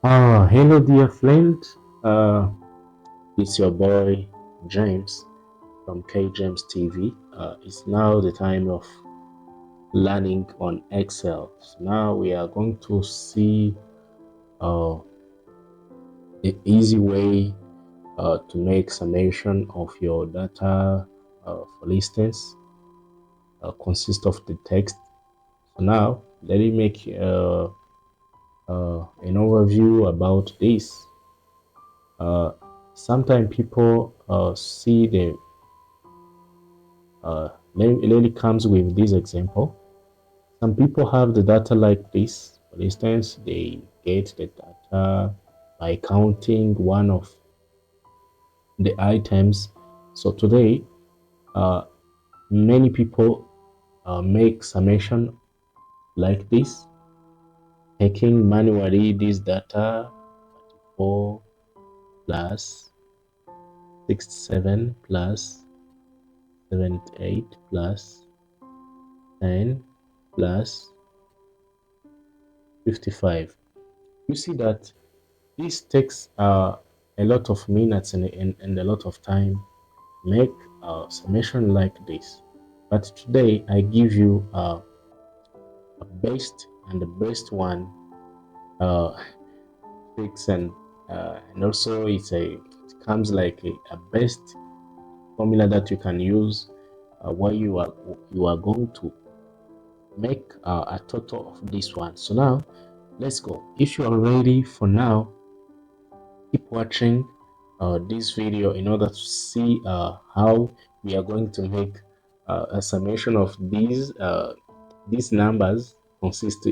Hello, dear friend. Uh, it's your boy James from K James TV. It's now the time of learning on Excel. So now we are going to see uh, the easy way to make summation of your data. For instance, consist of the text. So now let me make an overview about this. Sometimes people see the let it comes with this example. Some people have the data like this. For instance, they get the data by counting one of the items. So today, uh, many people make summation like this, taking manually this data 4 plus 67 plus 78 plus 10 plus 55. You see that this takes a lot of minutes and a lot of time to make a summation like this. But today I give you a best and the best one uh, fix and also it comes like a best formula that you can use while you are going to make a total of this one. So now let's go. If you are ready for now, keep watching this video in order to see how we are going to make a summation of these numbers consist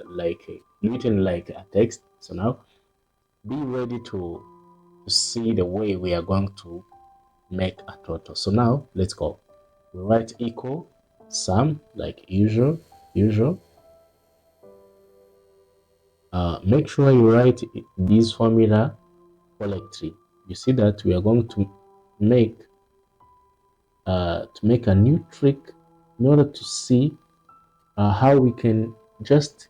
like written like a text. So now be ready to see the way we are going to make a total. So now let's go. We write equal sum like usual. Make sure you write this formula collectly. You see that we are going make to make a new trick in order to see how we can just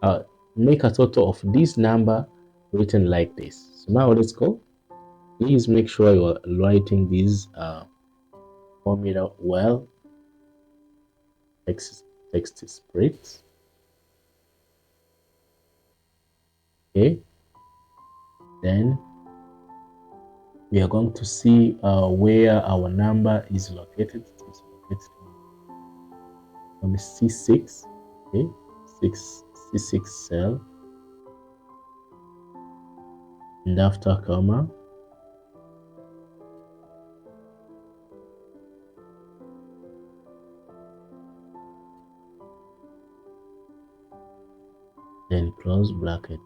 uh, make a total of this number written like this. So now let's go. Please make sure you are writing this formula well. Text is spread. Okay. Then we are going to see where our number is located. It's located on the C6. Okay. C6 cell. And after comma, then close bracket,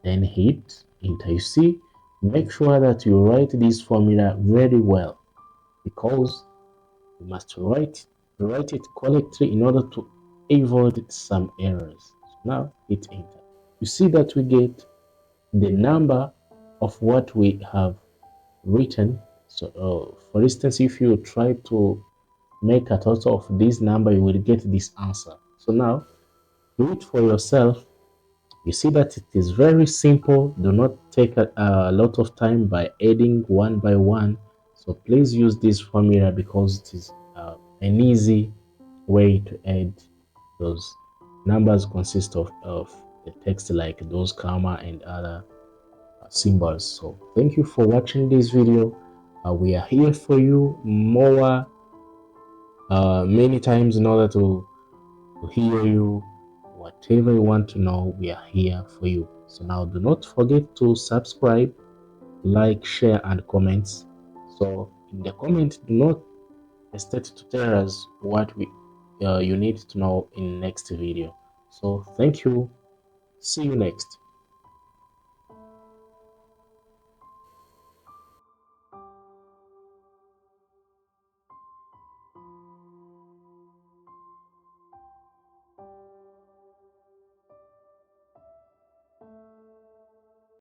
then hit enter. You see, make sure that you write this formula very well because you must write it correctly in order to avoid some errors. So now hit enter. You see that we get the number of what we have written. So for instance, if you try to make a total of this number, you will get this answer. So now do it for yourself. You see that it is very simple. Do not take a lot of time by adding one by one. So please use this formula because it is an easy way to add those numbers consist of the text like those comma and other symbols. So thank you for watching this video. We are here for you more many times in order to hear you. Whatever you want to know, we are here for you. So now do not forget to subscribe, like, share, and comments. So in the comment, do not hesitate to tell us what you need to know in next video. So thank you. See you next.